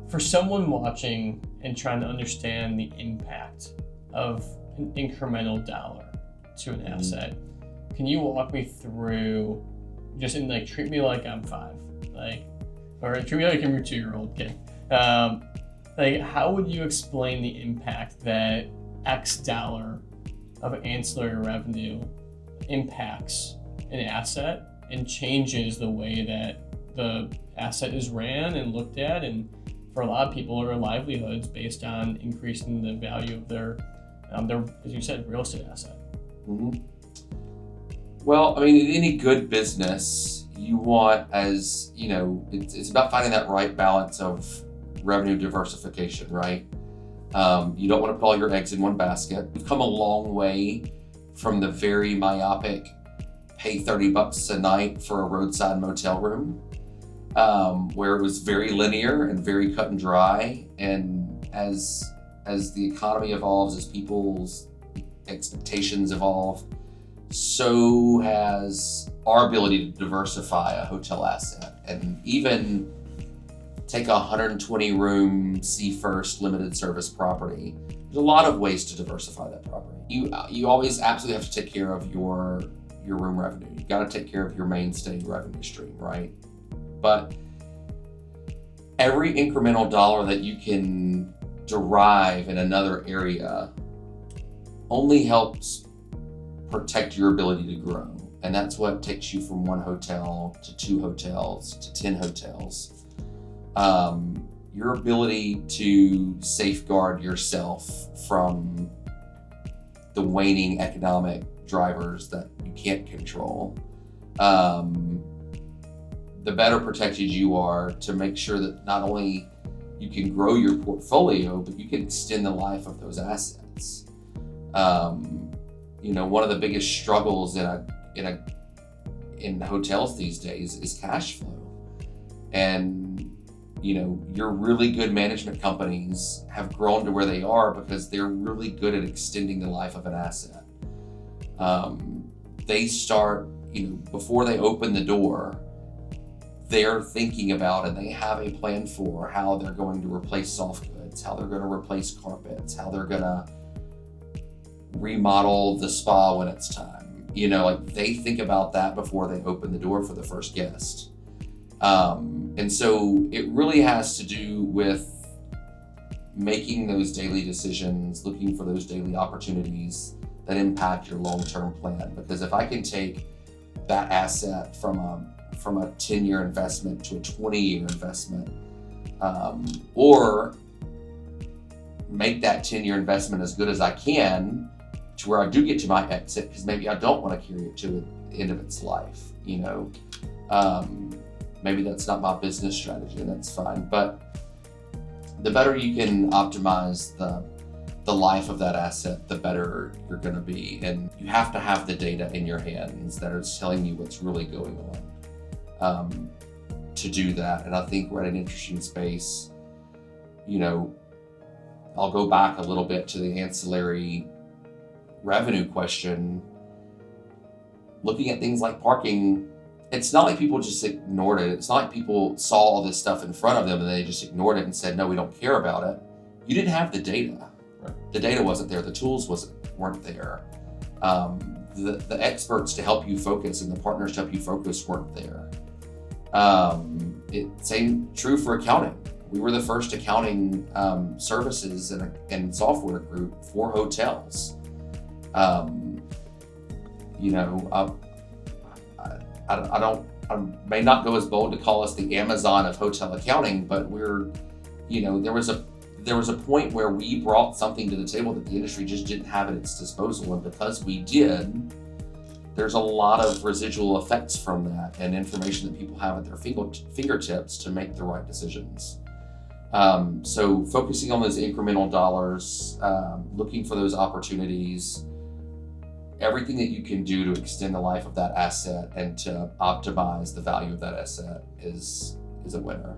For someone watching and trying to understand the impact of an incremental dollar to an asset, can you walk me through, just in like, treat me like I'm 5, or treat me like I'm your 2-year-old kid. How would you explain the impact that X dollar of ancillary revenue impacts an asset and changes the way that the asset is ran and looked at, and for a lot of people, their livelihoods based on increasing the value of their, as you said, real estate asset? Mm-hmm. Well, I mean, in any good business, you want, as you know, it's about finding that right balance of revenue diversification, right? You don't want to put all your eggs in one basket. We've come a long way from the very myopic, pay $30 a night for a roadside motel room, where it was very linear and very cut and dry. And as the economy evolves, as people's expectations evolve, so has our ability to diversify a hotel asset and even take a 120 room Sea First limited service property. There's a lot of ways to diversify that property. You always absolutely have to take care of your room revenue. You got to take care of your mainstay revenue stream, right? But every incremental dollar that you can derive in another area only helps protect your ability to grow. And that's what takes you from 1 hotel to 2 hotels to 10 hotels. Your ability to safeguard yourself from the waning economic drivers that you can't control, the better protected you are to make sure that not only you can grow your portfolio, but you can extend the life of those assets. One of the biggest struggles in hotels these days is cash flow. And your really good management companies have grown to where they are because they're really good at extending the life of an asset. They start, before they open the door, they're thinking about and they have a plan for how they're going to replace soft goods, how they're going to replace carpets, how they're going to remodel the spa when it's time. They think about that before they open the door for the first guest. And so it really has to do with making those daily decisions, looking for those daily opportunities that impact your long-term plan. Because if I can take that asset from a 10-year investment to a 20-year investment, or make that 10-year investment as good as I can to where I do get to my exit, because maybe I don't want to carry it to the end of its life, maybe that's not my business strategy, and that's fine. But the better you can optimize the life of that asset, the better you're going to be. And you have to have the data in your hands that is telling you what's really going on to do that. And I think we're at an interesting space. I'll go back a little bit to the ancillary revenue question. Looking at things like parking, it's not like people just ignored it. It's not like people saw all this stuff in front of them and they just ignored it and said, no, we don't care about it. You didn't have the data. Right. The data wasn't there. The tools weren't there. The experts to help you focus and the partners to help you focus weren't there. Same true for accounting. We were the first accounting services and software group for hotels. I may not go as bold to call us the Amazon of hotel accounting, but there was a point where we brought something to the table that the industry just didn't have at its disposal. And because we did, there's a lot of residual effects from that and information that people have at their fingertips to make the right decisions. So focusing on those incremental dollars, looking for those opportunities, everything that you can do to extend the life of that asset and to optimize the value of that asset is a winner.